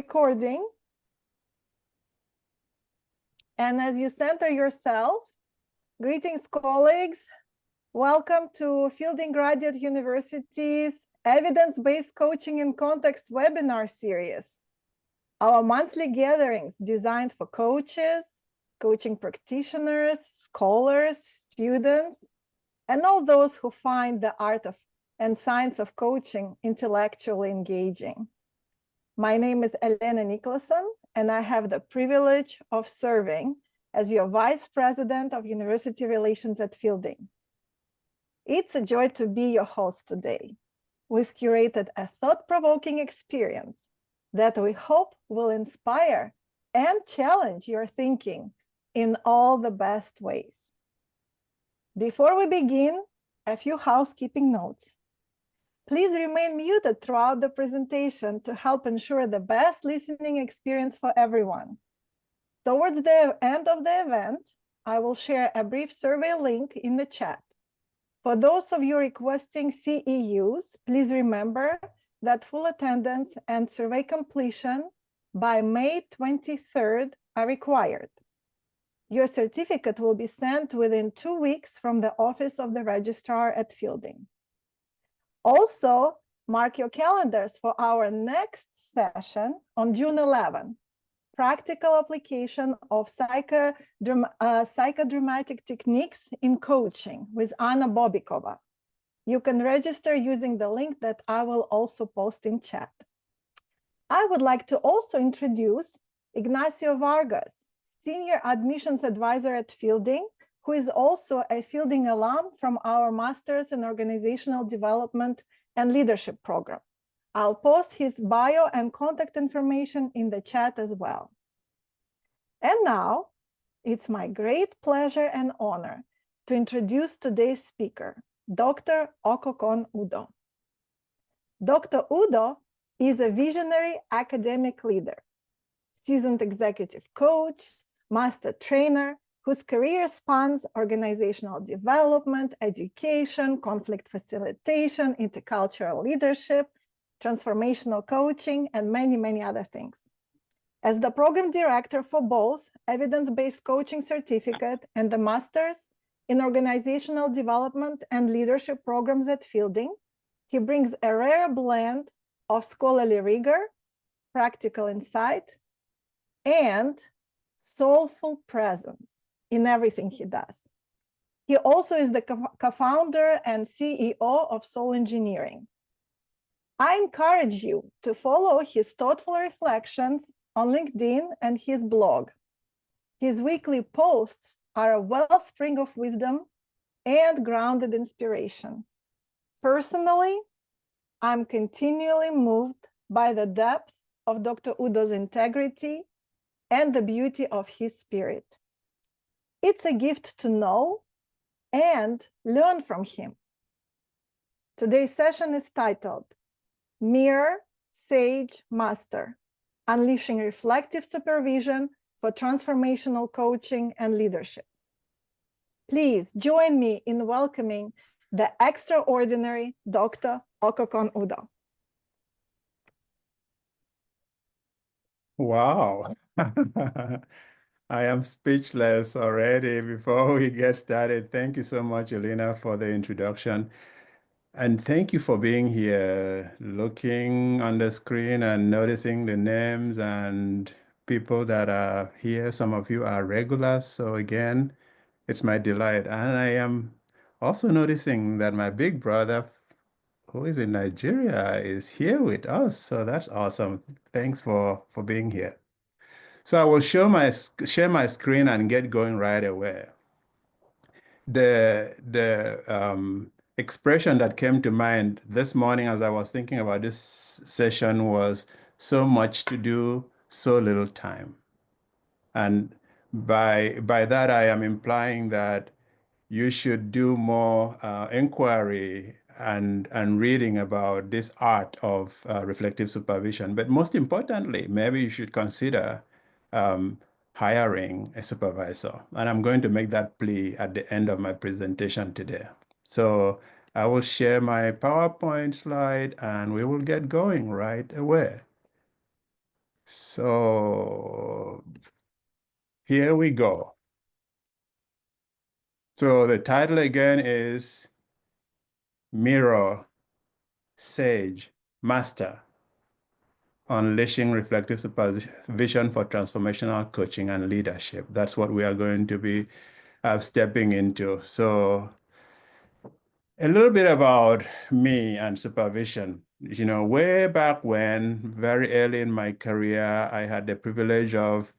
Recording. And as you center yourself, greetings, colleagues. Welcome to Fielding Graduate University's Evidence-Based Coaching in Context webinar series. Our monthly gatherings designed for coaches, coaching practitioners, scholars, students, and all those who find the art of and science of coaching intellectually engaging. My name is Elena Nicholson, and I have the privilege of serving as your Vice President of University Relations at Fielding. It's a joy to be your host today. We've curated a thought-provoking experience that we hope will inspire and challenge your thinking in all the best ways. Before we begin, a few housekeeping notes. Please remain muted throughout the presentation to help ensure the best listening experience for everyone. Towards the end of the event, I will share a brief survey link in the chat. For those of you requesting CEUs, please remember that full attendance and survey completion by May 23rd are required. Your certificate will be sent within 2 weeks from the Office of the Registrar at Fielding. Also, mark your calendars for our next session on June 11, practical application of psychodramatic techniques in coaching with Anna Bobikova. You can register using the link that I will also post in chat. I would like to also introduce Ignacio Vargas, Senior Admissions Advisor at Fielding, who is also a Fielding alum from our Masters in Organizational Development and Leadership program. I'll post his bio and contact information in the chat as well. And now, it's my great pleasure and honor to introduce today's speaker, Dr. Okokon O. Dr. Udo is a visionary academic leader, seasoned executive coach, master trainer, whose career spans organizational development, education, conflict facilitation, intercultural leadership, transformational coaching, and many, many other things. As the program director for both Evidence-Based Coaching Certificate and the Masters in Organizational Development and Leadership programs at Fielding, he brings a rare blend of scholarly rigor, practical insight, and soulful presence in everything he does. He also is the co-founder and CEO of Soul Engineering. I encourage you to follow his thoughtful reflections on LinkedIn and his blog. His weekly posts are a wellspring of wisdom and grounded inspiration. Personally, I'm continually moved by the depth of Dr. Udo's integrity and the beauty of his spirit. It's a gift to know and learn from him. Today's session is titled Mirror, Sage, Master, Unleashing Reflective Supervision for Transformational Coaching and Leadership. Please join me in welcoming the extraordinary Dr. Okokon O. Wow. I am speechless already before we get started. Thank you so much, Elena, for the introduction. And thank you for being here, looking on the screen and noticing the names and people that are here. Some of you are regulars. So again, it's my delight. And I am also noticing that my big brother, who is in Nigeria, is here with us. So that's awesome. Thanks for being here. So I will share my screen and get going right away. The expression that came to mind this morning as I was thinking about this session was so much to do, so little time. And by that, I am implying that you should do more inquiry and reading about this art of reflective supervision. But most importantly, maybe you should consider hiring a supervisor. And I'm going to make that plea at the end of my presentation today. So I will share my PowerPoint slide and we will get going right away. So here we go. So the title again is Mirror, Sage, Master, Unleashing Reflective Supervision for Transformational Coaching and Leadership. That's what we are going to be stepping into. So a little bit about me and supervision. You know, way back when, very early in my career, I had the privilege of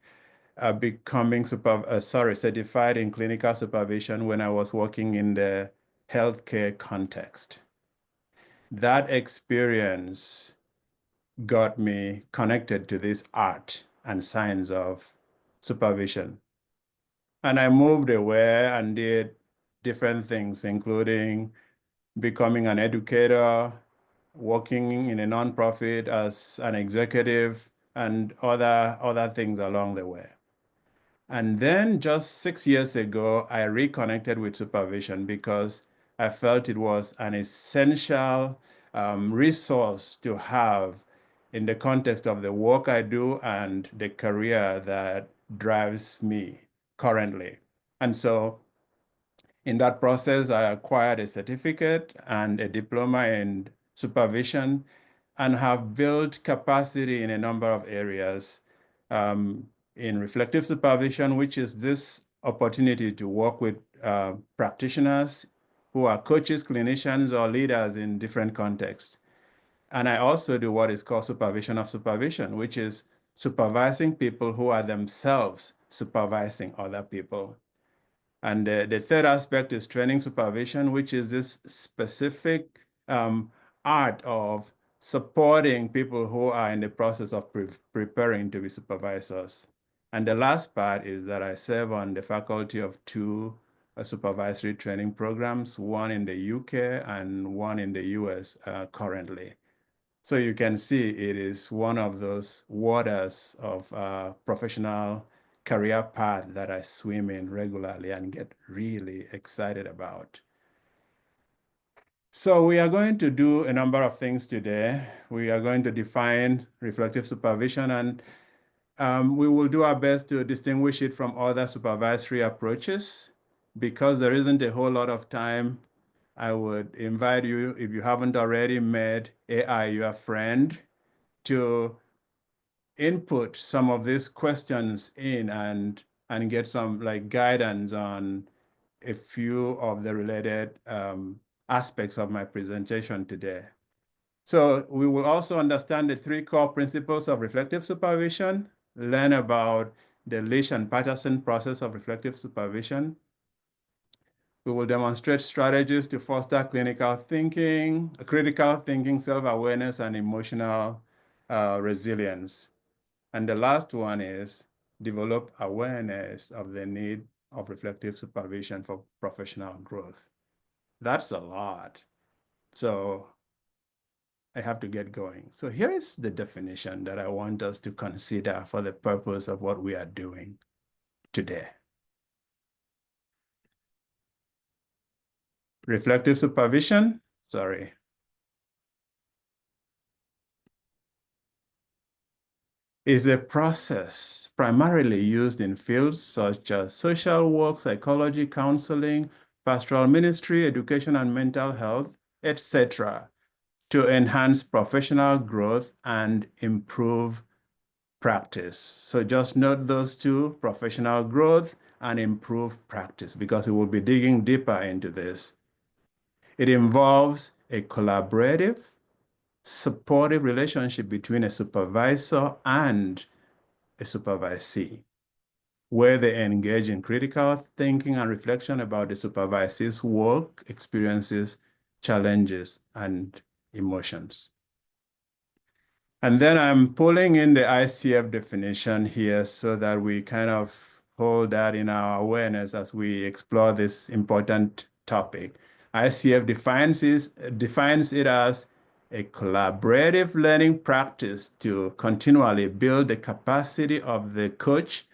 becoming certified in clinical supervision when I was working in the healthcare context. That experience got me connected to this art and science of supervision. And I moved away and did different things, including becoming an educator, working in a nonprofit as an executive, and other things along the way. And then just 6 years ago, I reconnected with supervision because I felt it was an essential resource to have in the context of the work I do and the career that drives me currently. And so in that process, I acquired a certificate and a diploma in supervision and have built capacity in a number of areas. In reflective supervision, which is this opportunity to work with practitioners who are coaches, clinicians, or leaders in different contexts. And I also do what is called supervision of supervision, which is supervising people who are themselves supervising other people. And the third aspect is training supervision, which is this specific art of supporting people who are in the process of preparing to be supervisors. And the last part is that I serve on the faculty of two supervisory training programs, one in the UK and one in the US currently. So you can see it is one of those waters of professional career path that I swim in regularly and get really excited about. So we are going to do a number of things today. We are going to define reflective supervision, and we will do our best to distinguish it from other supervisory approaches. Because there isn't a whole lot of time, I would invite you, if you haven't already made AI your friend, to input some of these questions in and get some like guidance on a few of the related aspects of my presentation today. So we will also understand the three core principles of reflective supervision, learn about the Leash and Patterson process of reflective supervision. We will demonstrate strategies to foster critical thinking, self-awareness, and emotional resilience. And the last one is develop awareness of the need of reflective supervision for professional growth. That's a lot. So I have to get going. So here is the definition that I want us to consider for the purpose of what we are doing today. Reflective supervision, is a process primarily used in fields such as social work, psychology, counseling, pastoral ministry, education and mental health, etc., to enhance professional growth and improve practice. So just note those two, professional growth and improve practice, because we will be digging deeper into this. It involves a collaborative, supportive relationship between a supervisor and a supervisee, where they engage in critical thinking and reflection about the supervisee's work, experiences, challenges, and emotions. And then I'm pulling in the ICF definition here so that we kind of hold that in our awareness as we explore this important topic. ICF defines it as a collaborative learning practice to continually build the capacity of the coach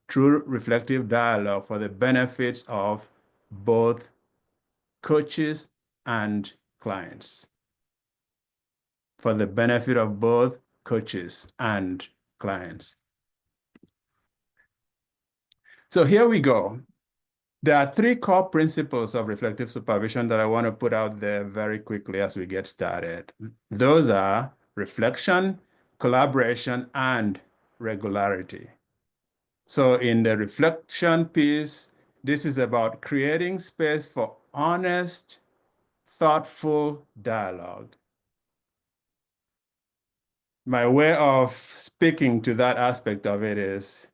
through reflective dialogue for the benefits of both coaches and clients. For the benefit of both coaches and clients. So here we go. There are three core principles of reflective supervision that I want to put out there very quickly as we get started. Those are reflection, collaboration, and regularity. So in the reflection piece, this is about creating space for honest, thoughtful dialogue. My way of speaking to that aspect of it is,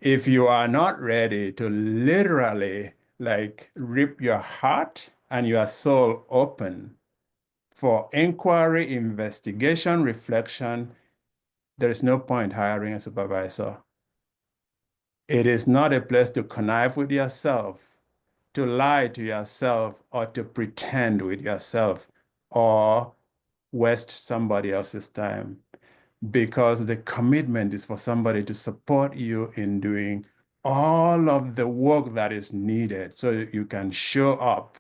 if you are not ready to literally like rip your heart and your soul open for inquiry, investigation, reflection, there is no point hiring a supervisor. It is not a place to connive with yourself, to lie to yourself, or to pretend with yourself, or waste somebody else's time. Because the commitment is for somebody to support you in doing all of the work that is needed so you can show up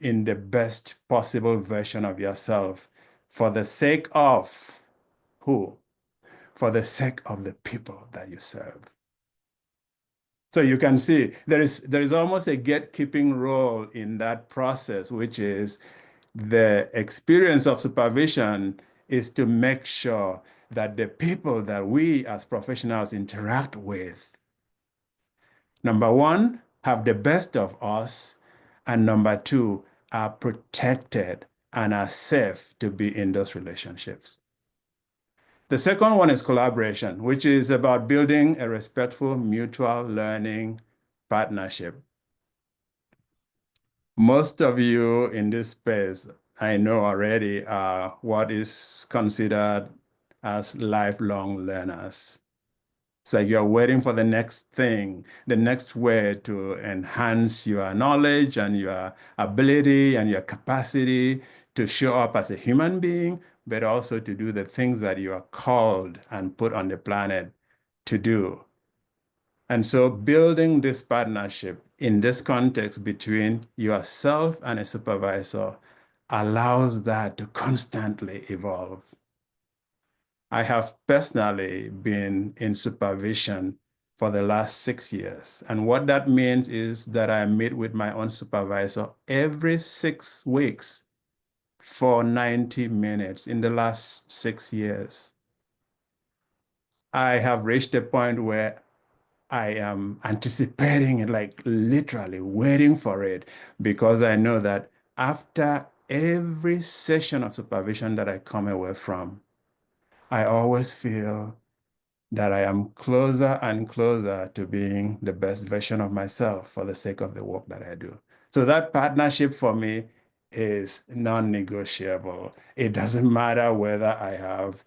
in the best possible version of yourself for the sake of who? For the sake of the people that you serve. So you can see there is almost a gatekeeping role in that process, which is the experience of supervision is to make sure that the people that we as professionals interact with, number one, have the best of us, and number two, are protected and are safe to be in those relationships. The second one is collaboration, which is about building a respectful mutual learning partnership. Most of you in this space, I know already, are what is considered as lifelong learners. So you're waiting for the next thing, the next way to enhance your knowledge and your ability and your capacity to show up as a human being, but also to do the things that you are called and put on the planet to do. And so building this partnership in this context between yourself and a supervisor allows that to constantly evolve. I have personally been in supervision for the last 6 years. And what that means is that I meet with my own supervisor every 6 weeks for 90 minutes in the last 6 years. I have reached a point where I am anticipating it, like literally waiting for it, because I know that after every session of supervision that I come away from, I always feel that I am closer and closer to being the best version of myself for the sake of the work that I do. So that partnership for me is non-negotiable. It doesn't matter whether I have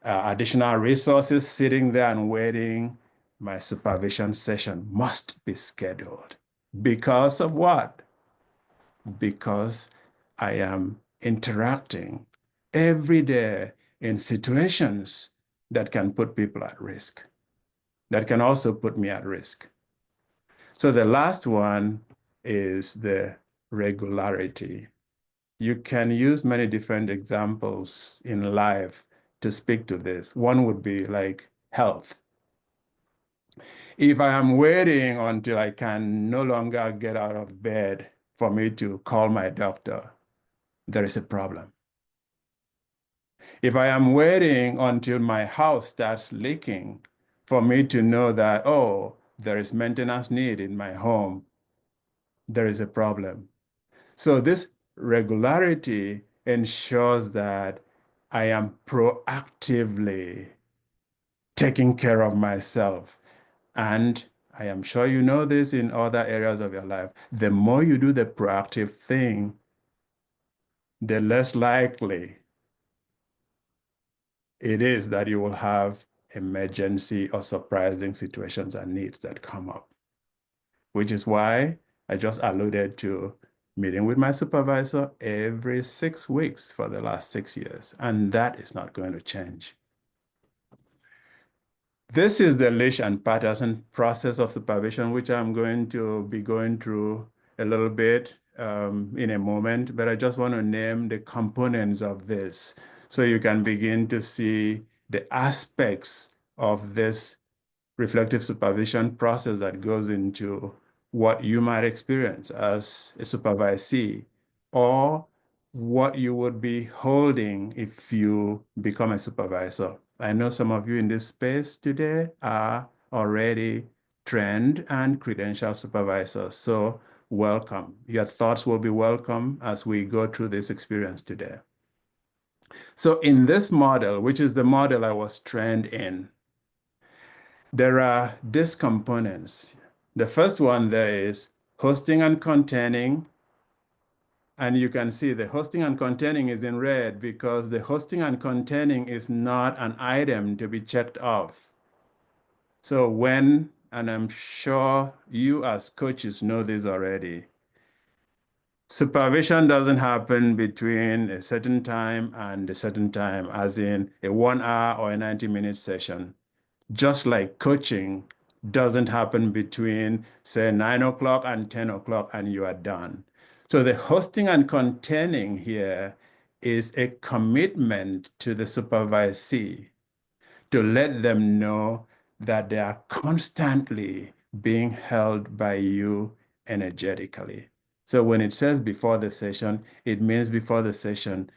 additional resources sitting there and waiting. My supervision session must be scheduled. Because of what? Because I am interacting every day in situations that can put people at risk, that can also put me at risk. So the last one is the regularity. You can use many different examples in life to speak to this. One would be like health. If I am waiting until I can no longer get out of bed for me to call my doctor, there is a problem. If I am waiting until my house starts leaking for me to know that, oh, there is maintenance need in my home, there is a problem. So this regularity ensures that I am proactively taking care of myself. And I am sure you know this in other areas of your life. The more you do the proactive thing, the less likely it is that you will have emergency or surprising situations and needs that come up, which is why I just alluded to meeting with my supervisor every 6 weeks for the last 6 years, and that is not going to change. This is the Lish and Patterson process of supervision, which I'm going to be going through a little bit in a moment, but I just want to name the components of this so you can begin to see the aspects of this reflective supervision process that goes into what you might experience as a supervisee, or what you would be holding if you become a supervisor. I know some of you in this space today are already trained and credentialed supervisors, so welcome. Your thoughts will be welcome as we go through this experience today. So in this model, which is the model I was trained in, there are these components. The first one there is hosting and containing. And you can see the hosting and containing is in red because the hosting and containing is not an item to be checked off. So when, and I'm sure you as coaches know this already, supervision doesn't happen between a certain time and a certain time, as in a 1 hour or a 90-minute session. Just like coaching doesn't happen between, say, 9 o'clock and 10 o'clock and you are done. So the hosting and containing here is a commitment to the supervisee to let them know that they are constantly being held by you energetically. So when it says before the session, it means before the session.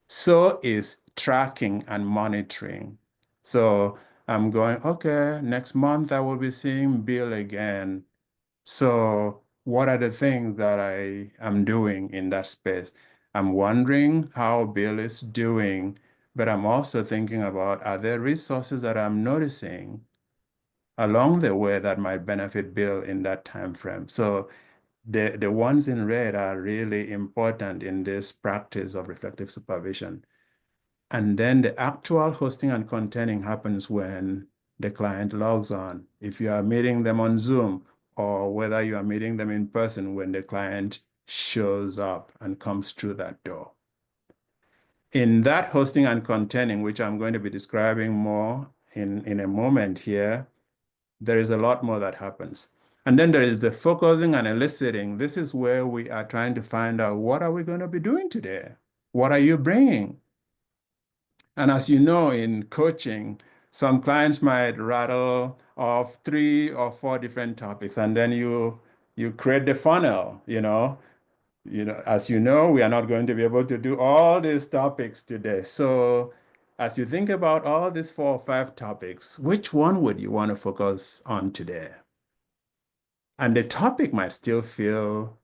So is tracking and monitoring. So I'm going, okay, next month I will be seeing Bill again. So what are the things that I am doing in that space? I'm wondering how Bill is doing, but I'm also thinking about, are there resources that I'm noticing along the way that might benefit Bill in that time frame? So the ones in red are really important in this practice of reflective supervision. And then the actual hosting and containing happens when the client logs on. If you are meeting them on Zoom, or whether you are meeting them in person when the client shows up and comes through that door. In that hosting and containing, which I'm going to be describing more in a moment here, there is a lot more that happens. And then there is the focusing and eliciting. This is where we are trying to find out, what are we going to be doing today? What are you bringing? And as you know, in coaching, some clients might rattle off 3 or 4 different topics, and then you create the funnel, as you know, we are not going to be able to do all these topics today. So as you think about all these 4 or 5 topics, which one would you want to focus on today? And the topic might still feel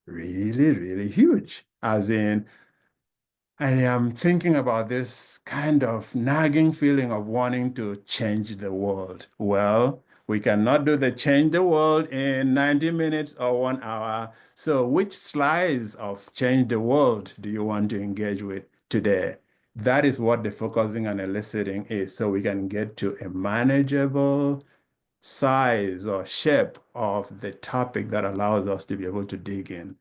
really, really huge, as in, I am thinking about this kind of nagging feeling of wanting to change the world. Well, we cannot do the change the world in 90 minutes or 1 hour. So which slice of change the world do you want to engage with today? That is what the focusing and eliciting is, so we can get to a manageable size or shape of the topic that allows us to be able to dig in.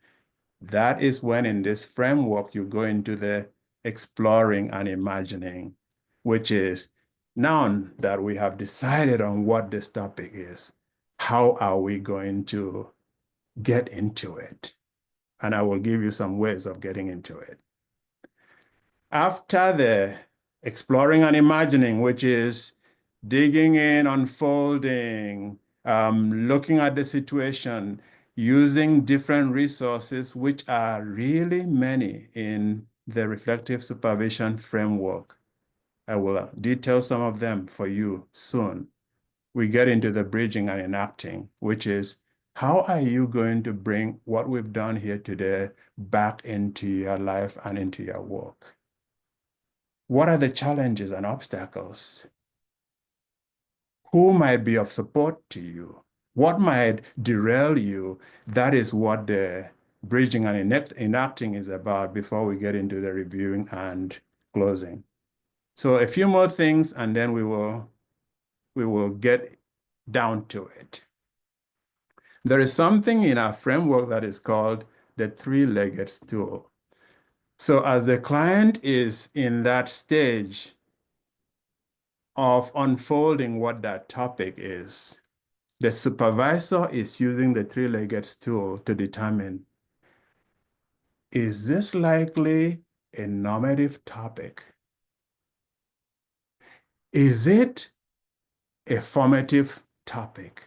That is when in this framework you go into the exploring and imagining, which is, now that we have decided on what this topic is, how are we going to get into it? And I will give you some ways of getting into it. After the exploring and imagining, which is digging in, unfolding, looking at the situation, using different resources, which are really many in the reflective supervision framework. I will detail some of them for you soon. We get into the bridging and enacting, which is, how are you going to bring what we've done here today back into your life and into your work? What are the challenges and obstacles? Who might be of support to you? What might derail you? That is what the bridging and enacting is about before we get into the reviewing and closing. So a few more things, and then we will get down to it. There is something in our framework that is called the three-legged stool. So as the client is in that stage of unfolding what that topic is, the supervisor is using the three-legged stool to determine, is this likely a normative topic? Is it a formative topic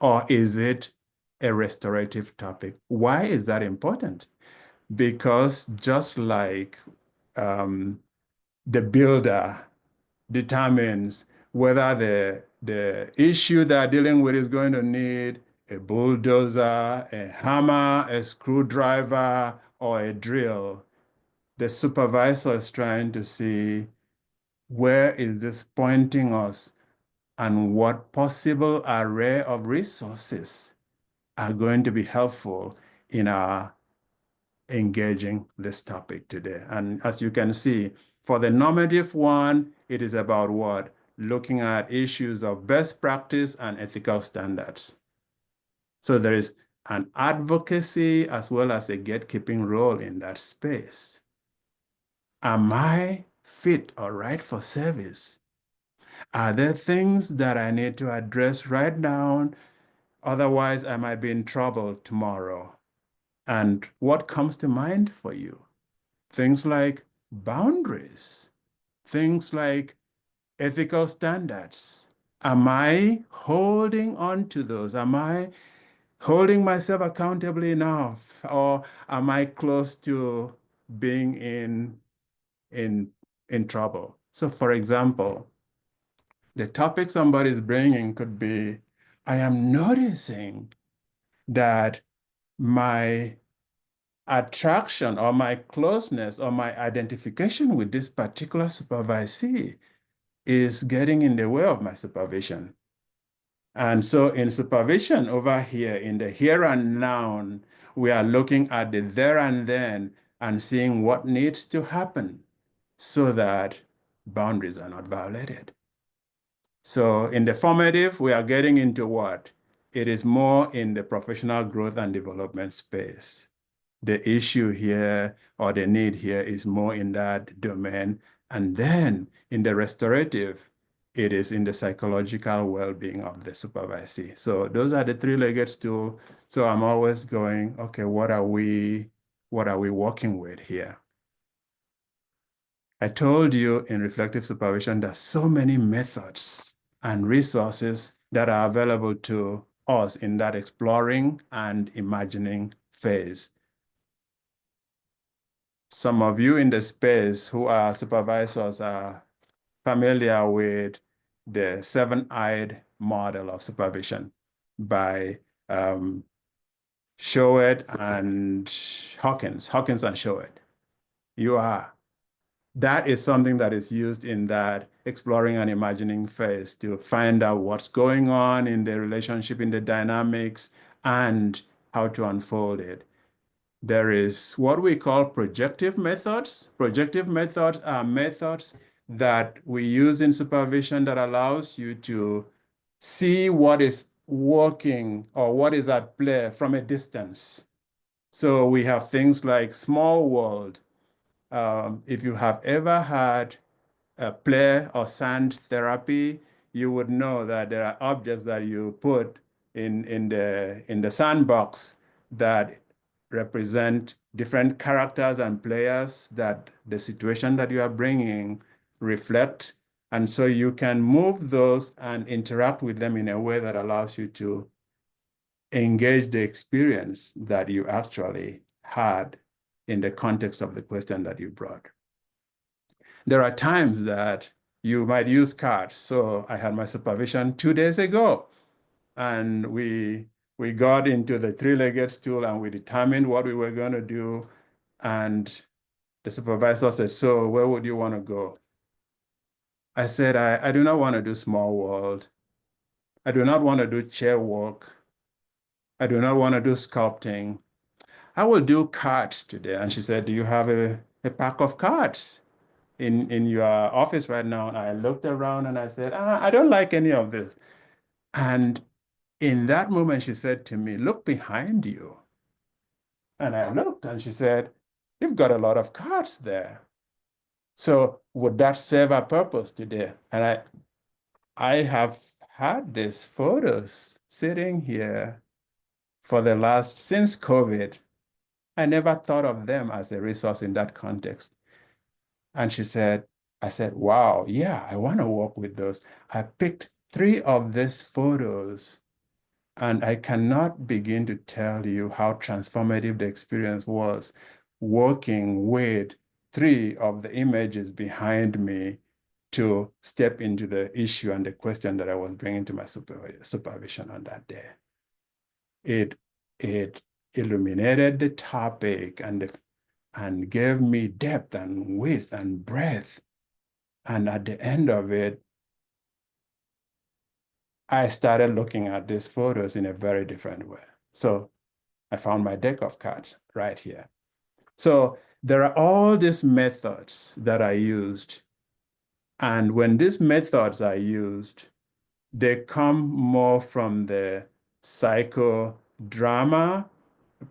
or is it a restorative topic? Why is that important? Because just like the builder determines whether the issue they're dealing with is going to need a bulldozer, a hammer, a screwdriver, or a drill, the supervisor is trying to see where is this pointing us and what possible array of resources are going to be helpful in our engaging this topic today. And as you can see, for the normative one, it is about what? Looking at issues of best practice and ethical standards. So there is an advocacy as well as a gatekeeping role in that space. Am I fit or right for service? Are there things that I need to address right now? Otherwise, I might be in trouble tomorrow. And what comes to mind for you? Things like boundaries, things like ethical standards. Am I holding on to those? Am I holding myself accountable enough? Or am I close to being in trouble? So for example, the topic somebody is bringing could be, I am noticing that my attraction or my closeness or my identification with this particular supervisee is getting in the way of my supervision. And so in supervision over here, in the here and now, we are looking at the there and then and seeing what needs to happen so that boundaries are not violated. So in the formative, we are getting into what? It is more in the professional growth and development space. The issue here or the need here is more in that domain. And then in the restorative, it is in the psychological well-being of the supervisee. So those are the three-legged stool. So I'm always going, okay, what are we working with here? I told you in reflective supervision, there's so many methods and resources that are available to us in that exploring and imagining phase. Some of you in the space who are supervisors are familiar with the seven-eyed model of supervision by Showett and Hawkins and Showett. You are. That is something that is used in that exploring and imagining phase to find out what's going on in the relationship, in the dynamics, and how to unfold it. There is what we call projective methods. Projective methods are methods that we use in supervision that allows you to see what is working or what is at play from a distance. So we have things like small world. If you have ever had play or sand therapy, you would know that there are objects that you put in the sandbox that represent different characters and players that the situation that you are bringing reflect. And so you can move those and interact with them in a way that allows you to engage the experience that you actually had in the context of the question that you brought. There are times that you might use cards. So I had my supervision 2 days ago, and we got into the three-legged stool and we determined what we were going to do. And the supervisor said, so where would you want to go? I said, I do not want to do small world. I do not want to do chair work. I do not want to do sculpting. I will do cards today. And she said, do you have a pack of cards in your office right now? And I looked around and I said, I don't like any of this. And in that moment, she said to me, look behind you. And I looked and she said, you've got a lot of cards there. So would that serve a purpose today? And I have had these photos sitting here for since COVID. I never thought of them as a resource in that context. And she said, I said, wow, yeah, I want to work with those. I picked 3 of these photos, and I cannot begin to tell you how transformative the experience was working with 3 of the images behind me to step into the issue and the question that I was bringing to my supervision on that day. It illuminated the topic and gave me depth and width and breadth. And at the end of it, I started looking at these photos in a very different way. So I found my deck of cards right here. So there are all these methods that I used. And when these methods are used, they come more from the psychodrama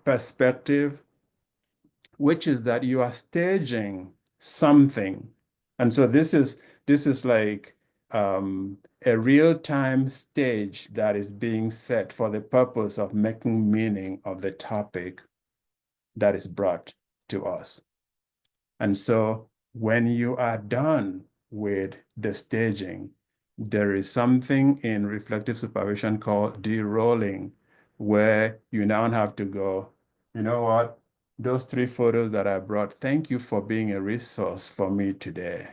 perspective, which is that you are staging something. And so this is like a real-time stage that is being set for the purpose of making meaning of the topic that is brought to us. And so when you are done with the staging, there is something in reflective supervision called de-rolling, where you now have to go, you know what? Those 3 photos that I brought, thank you for being a resource for me today.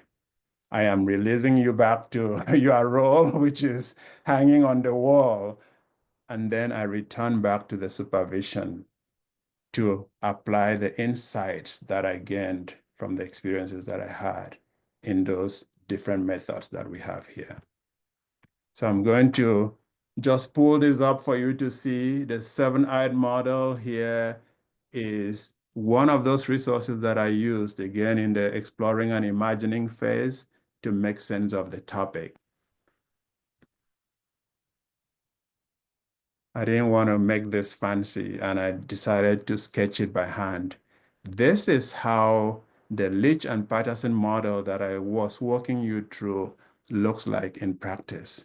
I am releasing you back to your role, which is hanging on the wall. And then I return back to the supervision to apply the insights that I gained from the experiences that I had in those different methods that we have here. So I'm going to just pull this up for you to see. The 7-eyed model here is one of those resources that I used, again, in the exploring and imagining phase to make sense of the topic. I didn't want to make this fancy, and I decided to sketch it by hand. This is how the Leach and Patterson model that I was walking you through looks like in practice.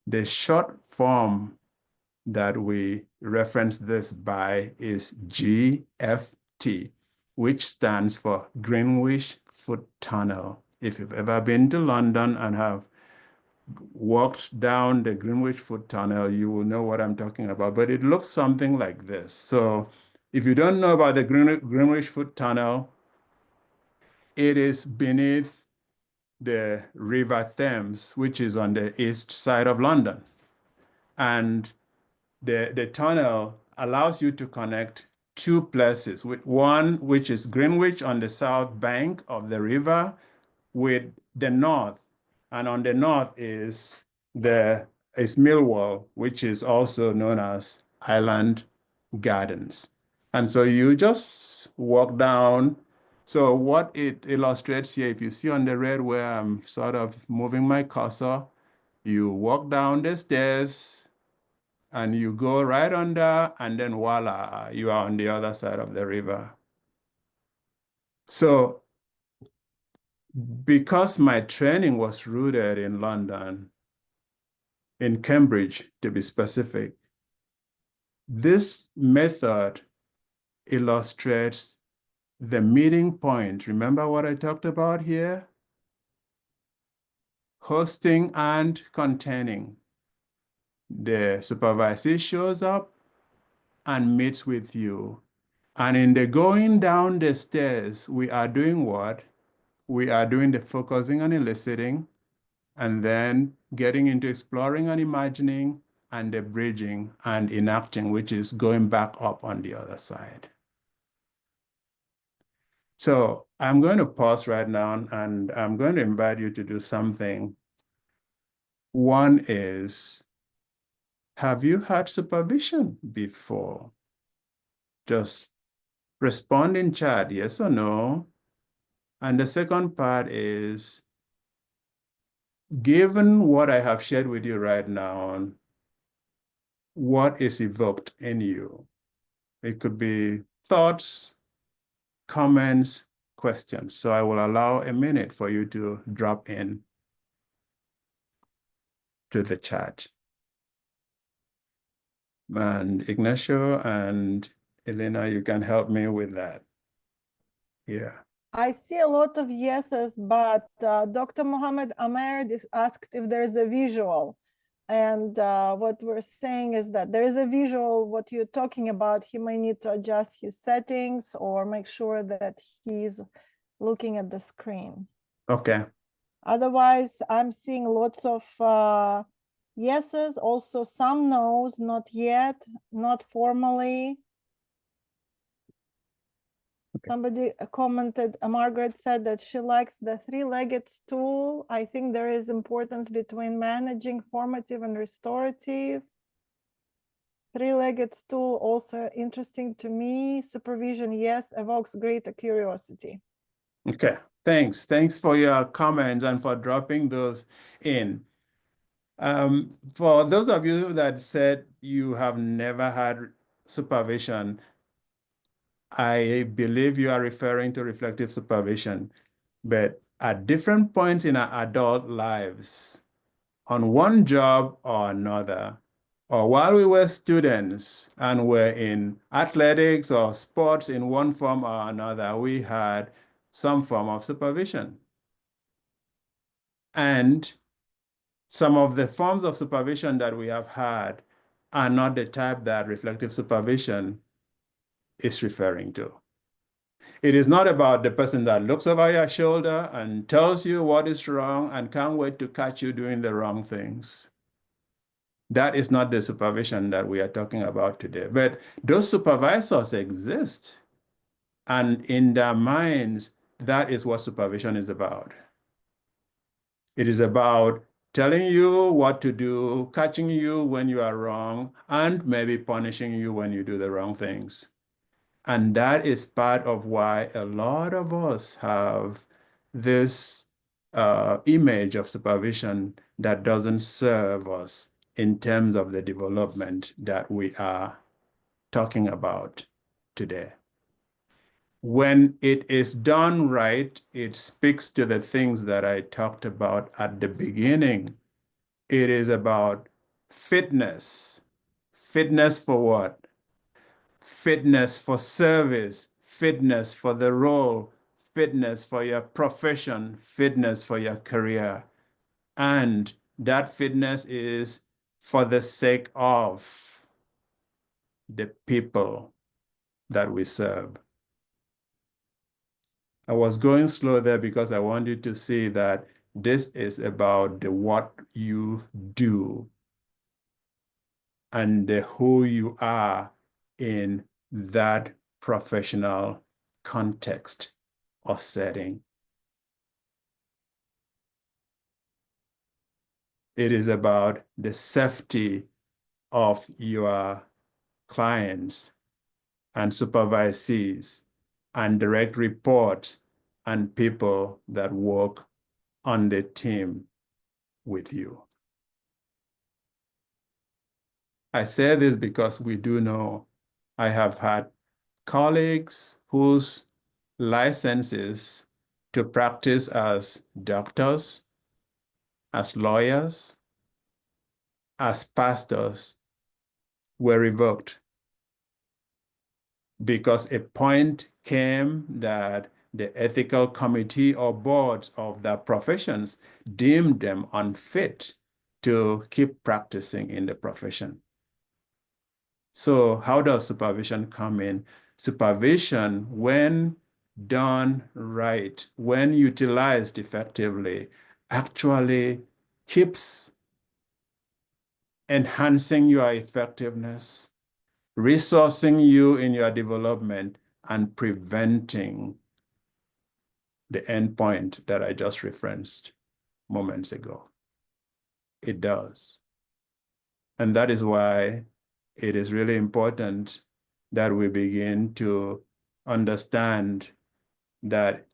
The short form that we reference this by is GFT, which stands for Greenwich Foot Tunnel. If you've ever been to London and have walked down the Greenwich Foot Tunnel, you will know what I'm talking about, but it looks something like this. So if you don't know about the Greenwich Foot Tunnel, it is beneath the River Thames, which is on the east side of London. And the tunnel allows you to connect 2 places, with one which is Greenwich on the south bank of the river with the north. And on the north is Millwall, which is also known as Island Gardens. And so you just walk down. So what it illustrates here, if you see on the red where I'm sort of moving my cursor, you walk down the stairs and you go right under, and then voila, you are on the other side of the river. So because my training was rooted in London, in Cambridge to be specific, this method illustrates the meeting point. Remember what I talked about here? Hosting and containing. The supervisee shows up and meets with you. And in the going down the stairs, we are doing what? We are doing the focusing and eliciting, and then getting into exploring and imagining, and the bridging and enacting, which is going back up on the other side. So I'm going to pause right now, and I'm going to invite you to do something. One is, have you had supervision before? Just respond in chat, yes or no. And the second part is, given what I have shared with you right now, what is evoked in you? It could be thoughts, comments, questions. So I will allow a minute for you to drop in to the chat. And Ignacio and Elena, you can help me with that. Yeah. I see a lot of yeses, but Dr. Mohammed Ahmed asked if there's a visual. And what we're saying is that there is a visual, what you're talking about. He may need to adjust his settings or make sure that he's looking at the screen. Okay. Otherwise, I'm seeing lots of yeses, also some no's, not yet, not formally. Somebody commented, Margaret said that she likes the three-legged stool. I think there is importance between managing formative and restorative. Three-legged stool also interesting to me. Supervision, yes, evokes greater curiosity. Okay, thanks. Thanks for your comments and for dropping those in. For those of you that said you have never had supervision, I believe you are referring to reflective supervision, but at different points in our adult lives, on one job or another, or while we were students and were in athletics or sports in one form or another, we had some form of supervision. And some of the forms of supervision that we have had are not the type that reflective supervision is referring to. It is not about the person that looks over your shoulder and tells you what is wrong and can't wait to catch you doing the wrong things. That is not the supervision that we are talking about today. But those supervisors exist. And in their minds, that is what supervision is about. It is about telling you what to do, catching you when you are wrong, and maybe punishing you when you do the wrong things. And that is part of why a lot of us have this image of supervision that doesn't serve us in terms of the development that we are talking about today. When it is done right, it speaks to the things that I talked about at the beginning. It is about fitness. Fitness for what? Fitness for service, fitness for the role, fitness for your profession, fitness for your career. And that fitness is for the sake of the people that we serve. I was going slow there because I wanted to see that this is about the what you do and the who you are in that professional context or setting. It is about the safety of your clients and supervisees and direct reports and people that work on the team with you. I say this because we do know I have had colleagues whose licenses to practice as doctors, as lawyers, as pastors were revoked because a point came that the ethical committee or boards of their professions deemed them unfit to keep practicing in the profession. So how does supervision come in? Supervision, when done right, when utilized effectively, actually keeps enhancing your effectiveness, resourcing you in your development, and preventing the endpoint that I just referenced moments ago. It does. And that is why it is really important that we begin to understand that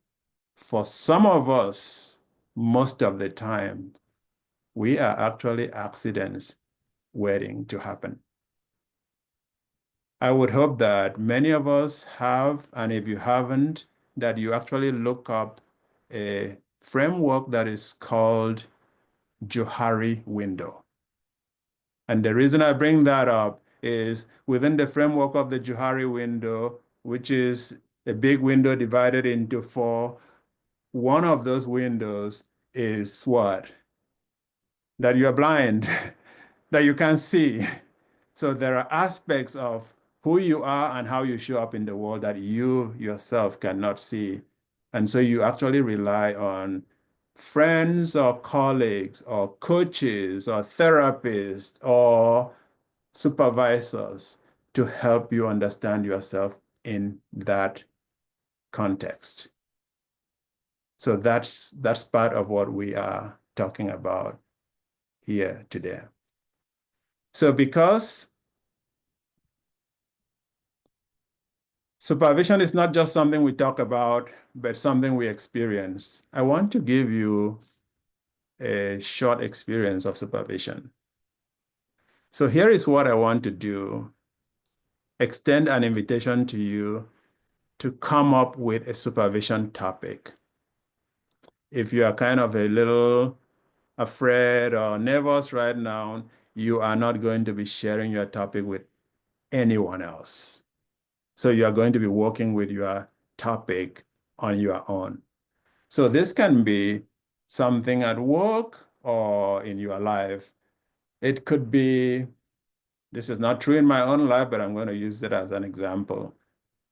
for some of us, most of the time, we are actually accidents waiting to happen. I would hope that many of us have, and if you haven't, that you actually look up a framework that is called Johari window. And the reason I bring that up is within the framework of the Johari window, which is a big window divided into four. One of those windows is what? That you are blind, that you can't see. So there are aspects of who you are and how you show up in the world that you yourself cannot see. And so you actually rely on friends or colleagues or coaches or therapists or supervisors to help you understand yourself in that context. So that's part of what we are talking about here today. So because supervision is not just something we talk about, but something we experience, I want to give you a short experience of supervision. So here is what I want to do. Extend an invitation to you to come up with a supervision topic. If you are kind of a little afraid or nervous right now, you are not going to be sharing your topic with anyone else. So you are going to be working with your topic on your own. So this can be something at work or in your life. It could be, this is not true in my own life, but I'm going to use it as an example.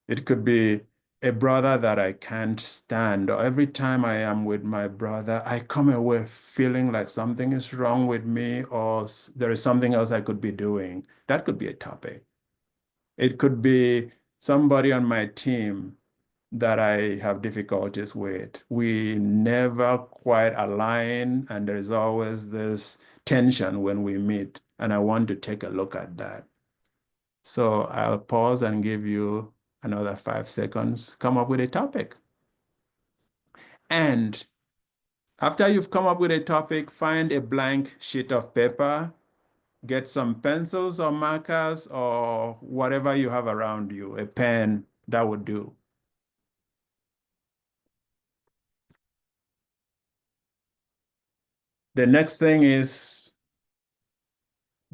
It could be a brother that I can't stand, or every time I am with my brother, I come away feeling like something is wrong with me, or there is something else I could be doing. That could be a topic. It could be somebody on my team that I have difficulties with. We never quite align, and there is always this tension when we meet, and I want to take a look at that. So I'll pause and give you another 5 seconds. Come up with a topic. And after you've come up with a topic, find a blank sheet of paper, get some pencils or markers or whatever you have around you, a pen, that would do. The next thing is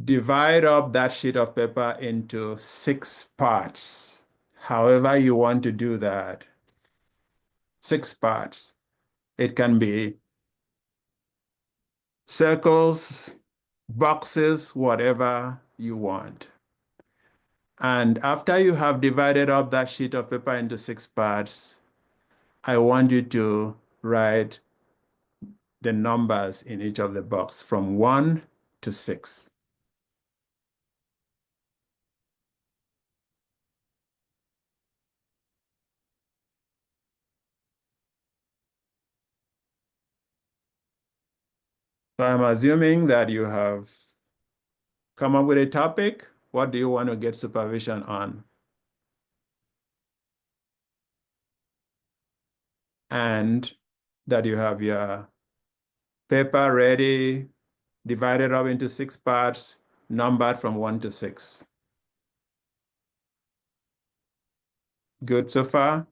divide up that sheet of paper into 6 parts. However you want to do that, 6 parts. It can be circles, boxes, whatever you want. And after you have divided up that sheet of paper into 6 parts, I want you to write the numbers in each of the box from 1 to 6. So I'm assuming that you have come up with a topic. What do you want to get supervision on? And that you have your paper ready, divided up into 6 parts, numbered from 1 to 6. Good so far?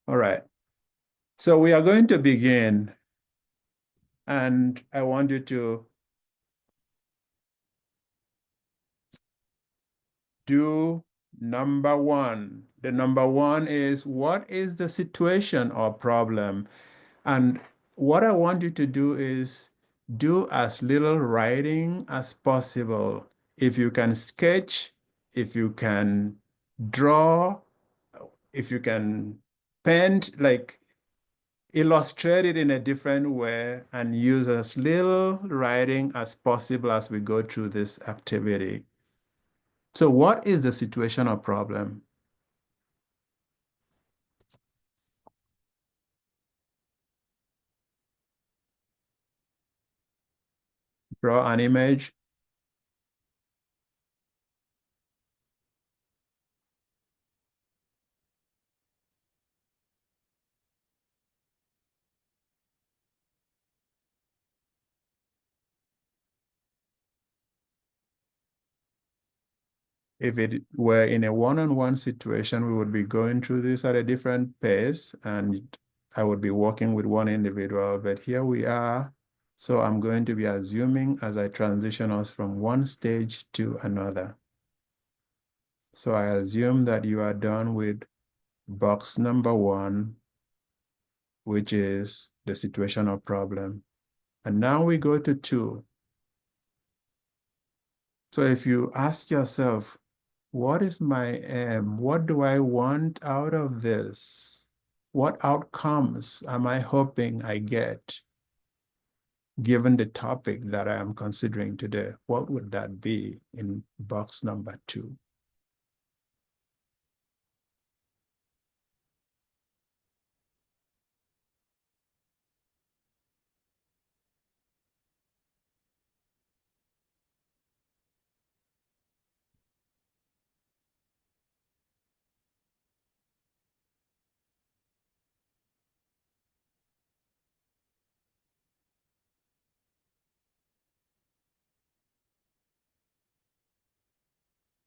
All right. So we are going to begin, and I want you to do number 1. The number 1 is, what is the situation or problem? And what I want you to do is do as little writing as possible. If you can sketch, if you can draw, if you can paint, like illustrate it in a different way and use as little writing as possible as we go through this activity. So what is the situation or problem? Draw an image. If it were in a one-on-one situation, we would be going through this at a different pace, and I would be working with one individual, but here we are. So I'm going to be assuming as I transition us from one stage to another. So I assume that you are done with box number 1, which is the situational problem. And now we go to 2. So if you ask yourself, what is my aim? What do I want out of this? What outcomes am I hoping I get given the topic that I am considering today? What would that be in box number 2?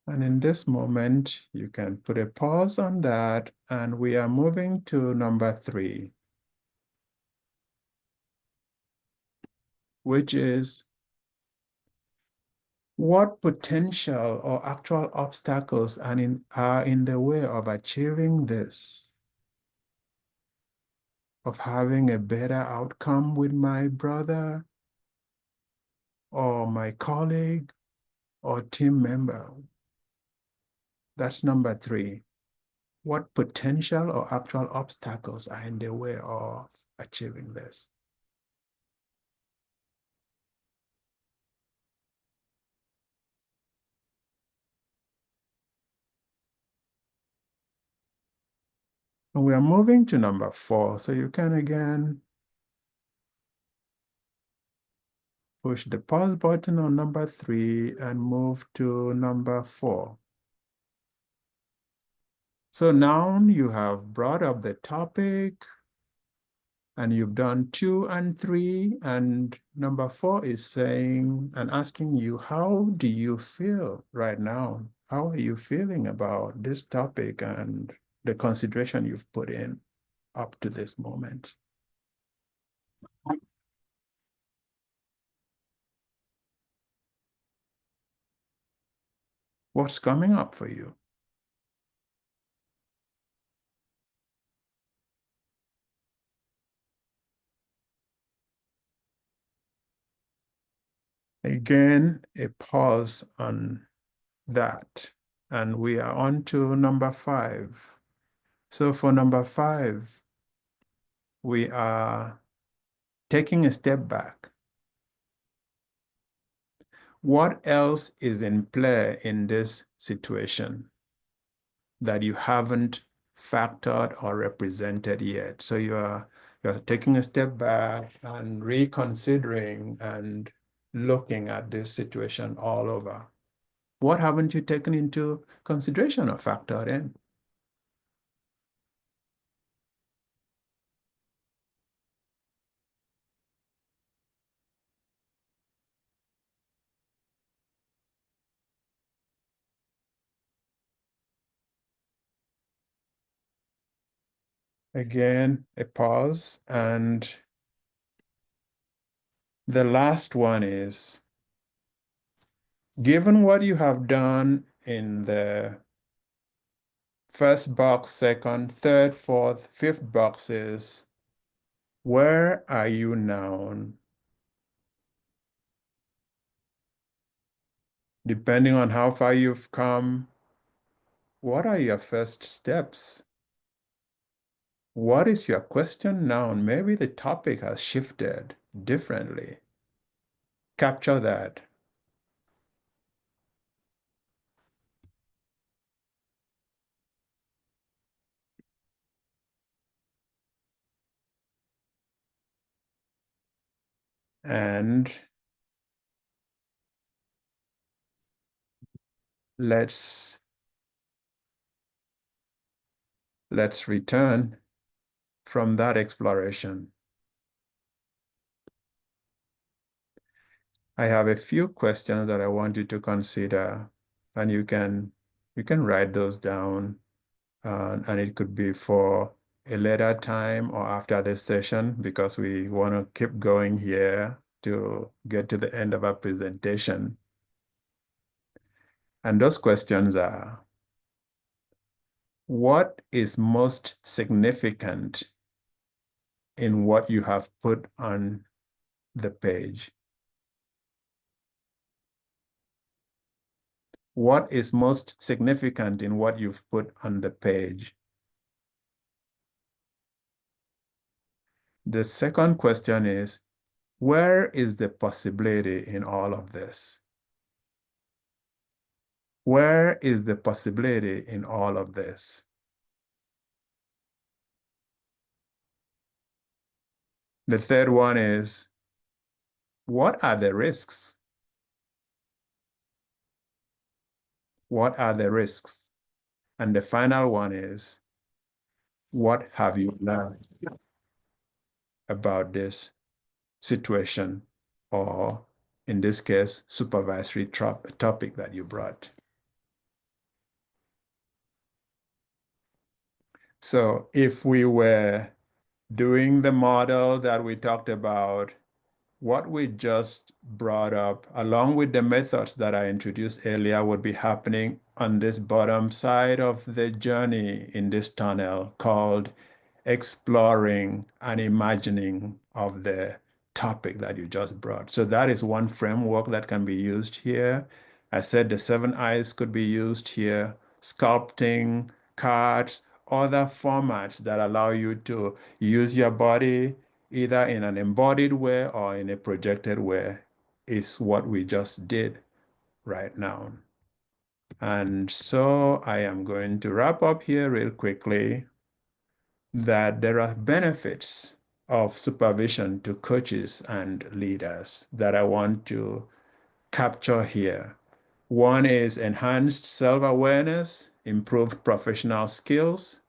And in this moment, you can put a pause on that, and we are moving to number 3, which is what potential or actual obstacles are in the way of achieving this, of having a better outcome with my brother or my colleague or team member? That's number 3. What potential or actual obstacles are in the way of achieving this? And we are moving to number 4. So you can again push the pause button on number 3 and move to number 4. So now you have brought up the topic and you've done 2 and 3, and number 4 is saying and asking you, how do you feel right now? How are you feeling about this topic and the consideration you've put in up to this moment? What's coming up for you? Again, a pause on that. And we are on to number 5. So for number 5, we are taking a step back. What else is in play in this situation that you haven't factored or represented yet? So you're taking a step back and reconsidering and looking at this situation all over. What haven't you taken into consideration or factored in? Again, a pause. And the last one is, given what you have done in the first box, second, third, fourth, fifth boxes, where are you now? Depending on how far you've come, what are your first steps? What is your question now? Maybe the topic has shifted differently. Capture that. And let's return from that exploration. I have a few questions that I want you to consider, and you can write those down, and it could be for a later time or after this session, because we want to keep going here to get to the end of our presentation. And those questions are, What is most significant in what you have put on the page? What is most significant in what you've put on the page? The second question is, where is the possibility in all of this? Where is the possibility in all of this? The third one is, what are the risks? What are the risks? And the final one is, what have you learned about this situation, or in this case, supervisory topic that you brought? So if we were doing the model that we talked about, what we just brought up, along with the methods that I introduced earlier, would be happening on this bottom side of the journey in this tunnel called exploring and imagining of the topic that you just brought. So that is one framework that can be used here. I said the 7 eyes could be used here, sculpting, cards, other formats that allow you to use your body either in an embodied way or in a projected way is what we just did right now. And so I am going to wrap up here real quickly that there are benefits of supervision to coaches and leaders that I want to capture here. One is enhanced self-awareness, improved professional skills,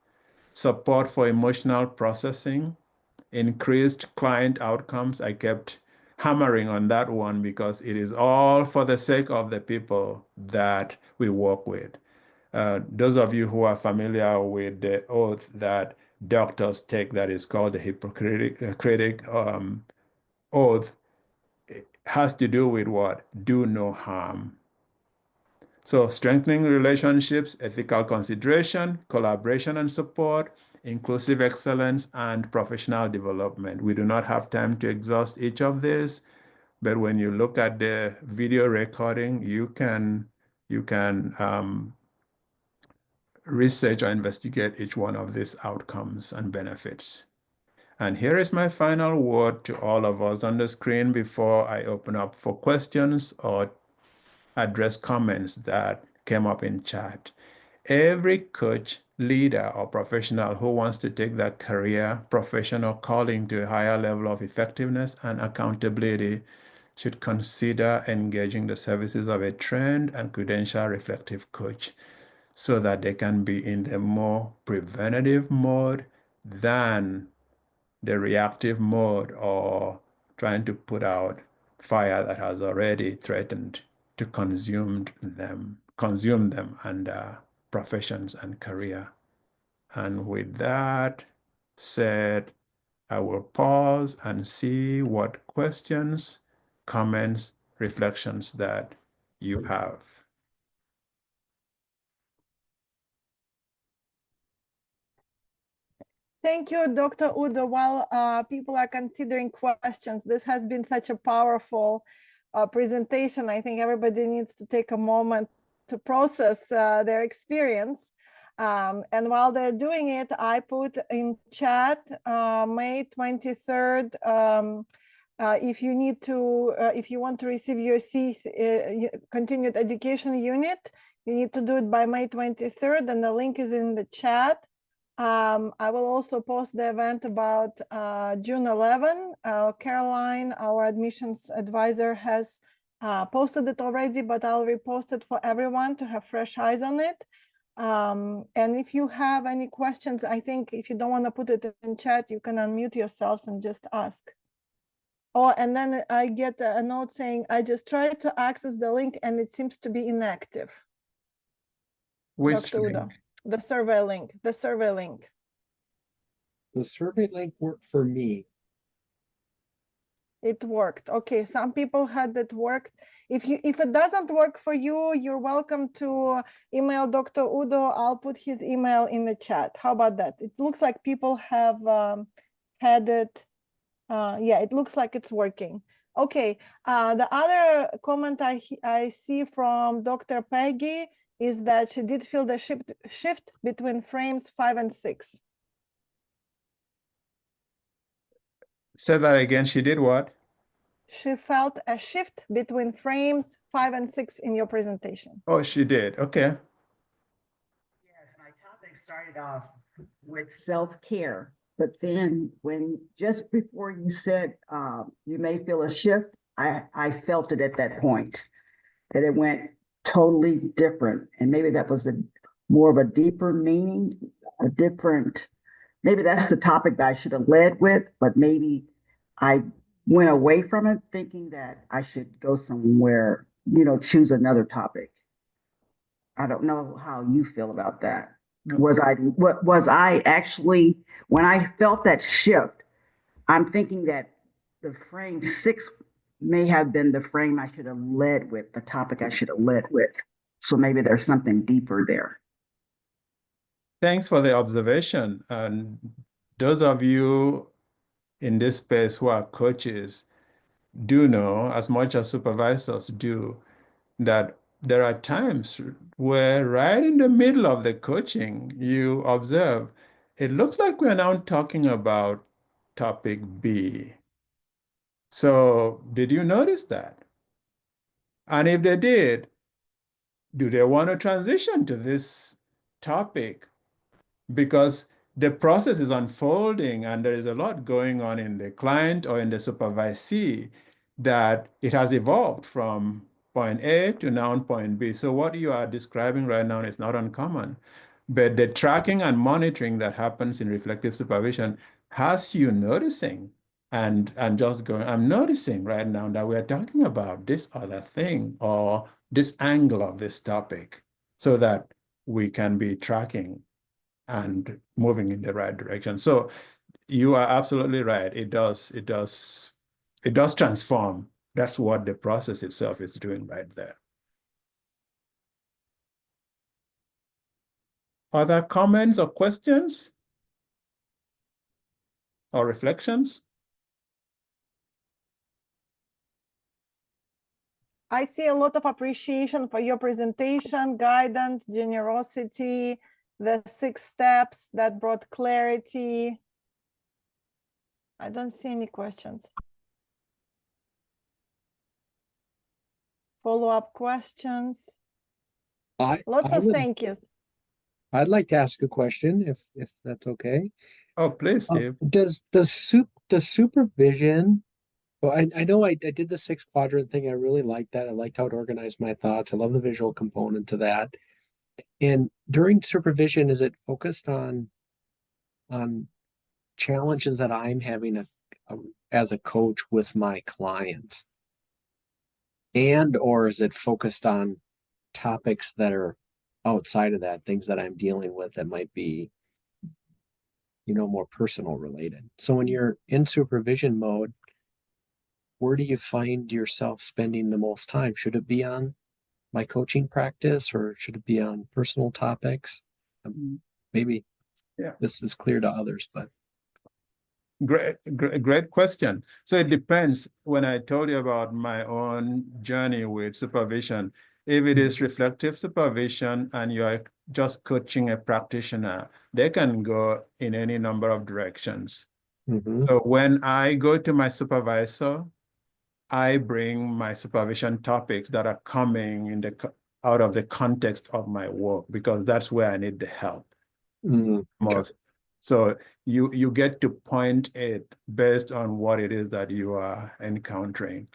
support for emotional processing, increased client outcomes. I kept hammering on that one because it is all for the sake of the people that we work with. Those of you who are familiar with the oath that doctors take that is called the Hippocratic oath, it has to do with what? Do no harm. So strengthening relationships, ethical consideration, collaboration and support, inclusive excellence, and professional development. We do not have time to exhaust each of these, but when you look at the video recording, you can research or investigate each one of these outcomes and benefits. And here is my final word to all of us on the screen before I open up for questions or address comments that came up in chat. Every coach, leader, or professional who wants to take their career, professional calling to a higher level of effectiveness and accountability should consider engaging the services of a trained and credentialed reflective coach so that they can be in the more preventative mode than the reactive mode or trying to put out fire that has already threatened to consume them and professions and career. And with that said, I will pause and see what questions, comments, reflections that you have. Thank you, Dr. Udo. While people are considering questions, this has been such a powerful presentation. I think everybody needs to take a moment to process their experience. And while they're doing it, I put in chat May 23rd. If you need to, if you want to receive your continued education unit, you need to do it by May 23rd, and the link is in the chat. I will also post the event about June 11. Caroline, our admissions advisor, has posted it already, but I'll repost it for everyone to have fresh eyes on it. And if you have any questions, I think if you don't want to put it in chat, you can unmute yourselves and just ask. Oh, and then I get a note saying, I just tried to access the link and it seems to be inactive. Which Dr. Udo. link? The survey link, the survey link. The survey link worked for me. It worked. Okay, some people had it worked. If it doesn't work for you, you're welcome to email Dr. Udo. I'll put his email in the chat. How about that? It looks like people have had it. Yeah, it looks like it's working. Okay, the other comment I see from Dr. Peggy is that she did feel the shift between frames 5 and 6. Say that again. She did what? She felt a shift between frames 5 and 6 in your presentation. Oh, she did. Okay. Yes, my topic started off with self-care, but then when just before you said you may feel a shift, I felt it at that point that it went totally different, and maybe that was a more of a deeper meaning, a different. Maybe that's the topic that I should have led with, but maybe I went away from it thinking that I should go somewhere, choose another topic. I don't know how you feel about that. Was I actually, when I felt that shift, I'm thinking that the frame 6 may have been the frame I should have led with, the topic I should have led with. So maybe there's something deeper there. Thanks for the observation. And those of you in this space who are coaches do know, as much as supervisors do, that there are times where right in the middle of the coaching, you observe, it looks like we're now talking about topic B. So did you notice that? And if they did, do they want to transition to this topic? Because the process is unfolding and there is a lot going on in the client or in the supervisee that it has evolved from point A to now point B. So what you are describing right now is not uncommon, but the tracking and monitoring that happens in reflective supervision has you noticing and just going, I'm noticing right now that we're talking about this other thing or this angle of this topic so that we can be tracking and moving in the right direction. So you are absolutely right. It does transform. That's what the process itself is doing right there. Other comments or questions or reflections? I see a lot of appreciation for your presentation, guidance, generosity, the 6 steps that brought clarity. I don't see any questions. Follow-up questions. Lots of thank yous. I'd like to ask a question if that's okay. Oh, please, Steve. Does supervision, well, I know I did the 6 quadrant thing. I really liked that. I liked how it organized my thoughts. I love the visual component to that. And during supervision, is it focused on challenges that I'm having as a coach with my clients? Or is it focused on topics that are outside of that, things that I'm dealing with that might be, more personal related? So when you're in supervision mode, where do you find yourself spending the most time? Should it be on my coaching practice or should it be on personal topics? Maybe this is clear to others, but. Great question. So it depends. When I told you about my own journey with supervision, if it is reflective supervision and you're just coaching a practitioner, they can go in any number of directions. So when I go to my supervisor, I bring my supervision topics that are coming out of the context of my work because that's where I need the help most. So you get to point it based on what it is that you are encountering.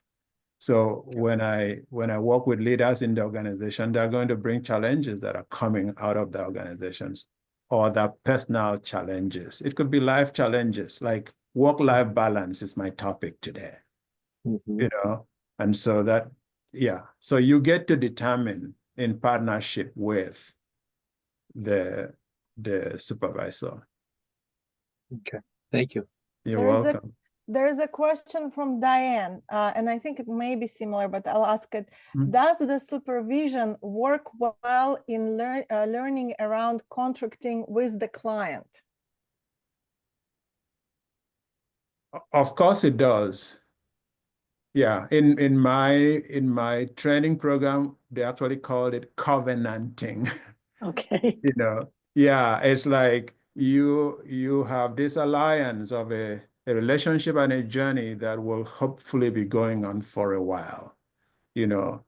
So when I work with leaders in the organization, they're going to bring challenges that are coming out of the organizations or their personal challenges. It could be life challenges, like work-life balance is my topic today. And so so you get to determine in partnership with the supervisor. Okay, thank you. You're welcome. There's a question from Diane, and I think it may be similar, but I'll ask it. Mm. Does the supervision work well in learning around contracting with the client? Of course it does. Yeah, in my training program, they actually called it covenanting. Okay. You know, yeah, it's like you have this alliance of a relationship and a journey that will hopefully be going on for a while, you know.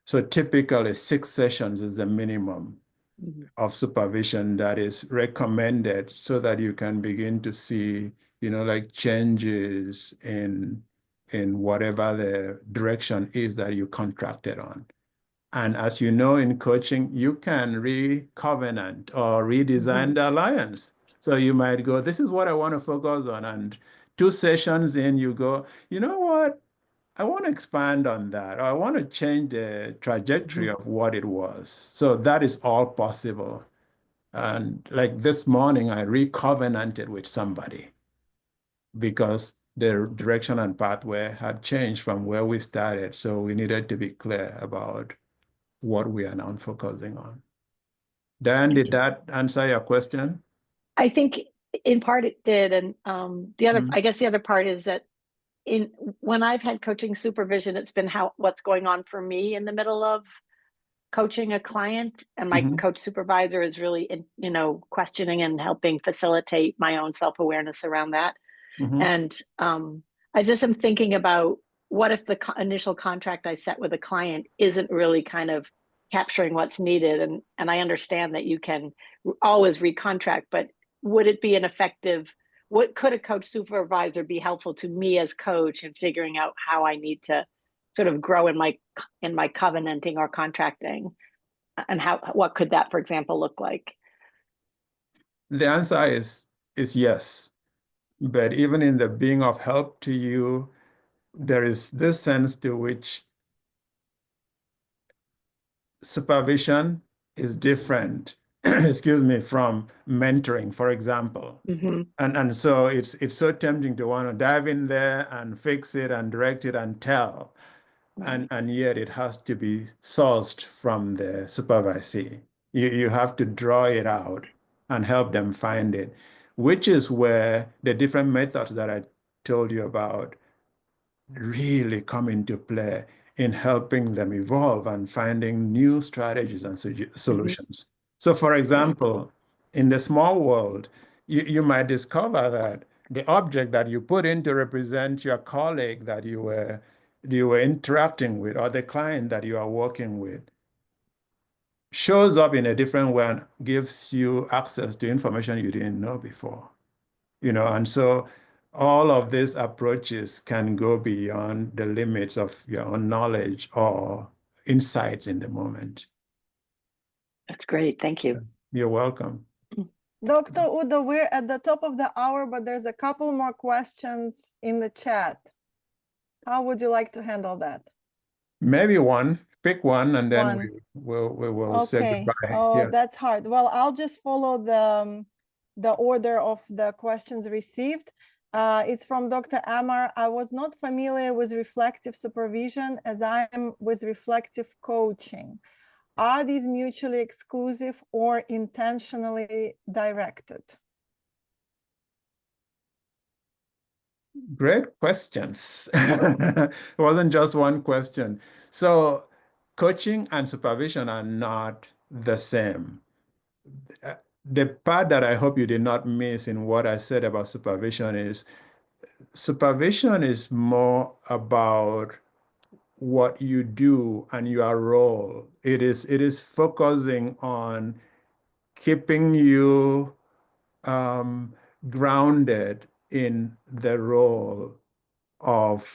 So typically 6 sessions is the minimum Mhm. of supervision that is recommended so that you can begin to see, you know, like changes in whatever the direction is that you contracted on. And as you know, in coaching, you can re-covenant or redesign the alliance. So you might go, this is what I want to focus on. And 2 sessions in, you go, you know what? I want to expand on that, or I want to change the trajectory of what it was. So that is all possible. And like this morning, I re-covenanted with somebody because the direction and pathway had changed from where we started. So we needed to be clear about what we are now focusing on. Dan, did that answer your question? I think in part it did. And the other, Mhm. I guess the other part is that when I've had coaching supervision, it's been what's going on for me in the middle of coaching a client, and my Mhm. coach supervisor is really, questioning and helping facilitate my own self-awareness around that. Mhm. And I just am thinking about what if the initial contract I set with a client isn't really kind of capturing what's needed. And I understand that you can always recontract, but would it be an effective, what could a coach supervisor be helpful to me as coach in figuring out how I need to sort of grow in my covenanting or contracting? And what could that, for example, look like? The answer is yes. But even in the being of help to you, there is this sense to which supervision is different, excuse me, from mentoring, for example. Mm-hmm. And so it's so tempting to want to dive in there and fix it and direct it and tell. And yet it has to be sourced from the supervisee. You have to draw it out and help them find it, which is where the different methods that I told you about really come into play in helping them evolve and finding new strategies and solutions. So for example, in the small world, you might discover that the object that you put in to represent your colleague that you were interacting with, or the client that you are working with, shows up in a different way and gives you access to information you didn't know before. And so all of these approaches can go beyond the limits of your own knowledge or insights in the moment. That's great. Thank you. You're welcome. Dr. Udo, we're at the top of the hour, but there's a couple more questions in the chat. How would you like to handle that? Maybe one, pick one, and then One. we will say Okay. goodbye. Oh, Yeah. that's hard. Well, I'll just follow the order of the questions received. It's from Dr. Amar. I was not familiar with reflective supervision as I am with reflective coaching. Are these mutually exclusive or intentionally directed? Great questions. It wasn't just one question. So coaching and supervision are not the same. The part that I hope you did not miss in what I said about supervision is more about what you do and your role. It is focusing on keeping you grounded in the role of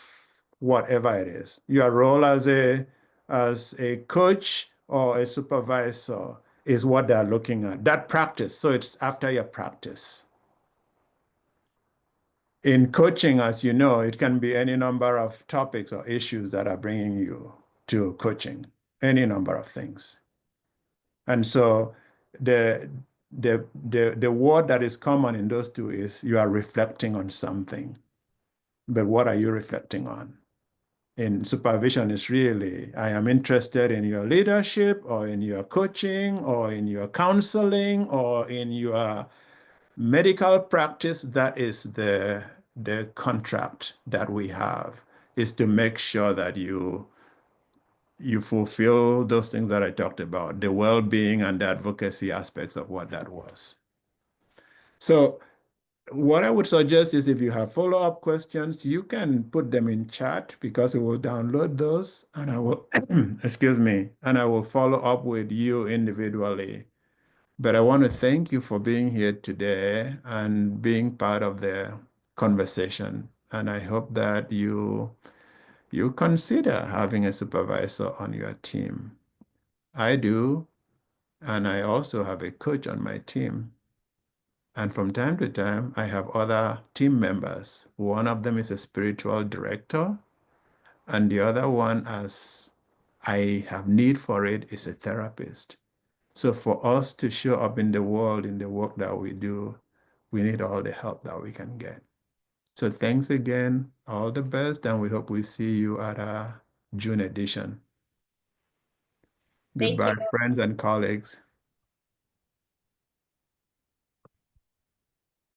whatever it is. Your role as a coach or a supervisor is what they're looking at. That practice. So it's after your practice. In coaching, as you know, it can be any number of topics or issues that are bringing you to coaching, any number of things. And so the word that is common in those two is you are reflecting on something. but what are you reflecting on? In supervision is really, I am interested in your leadership or in your coaching or in your counseling or in your medical practice. That is the contract that we have, is to make sure that you fulfill those things that I talked about, the well-being and the advocacy aspects of what that was. So what I would suggest is, if you have follow-up questions, you can put them in chat, because we will download those and I will, excuse me, and I will follow up with you individually. But I want to thank you for being here today and being part of the conversation. And I hope that you consider having a supervisor on your team. I do, and I also have a coach on my team. And from time to time, I have other team members. One of them is a spiritual director, and the other one, as I have need for it, is a therapist. So for us to show up in the world, in the work that we do, we need all the help that we can get. So thanks again, all the best, and we hope we see you at our June edition. Thank Goodbye, you. friends and colleagues.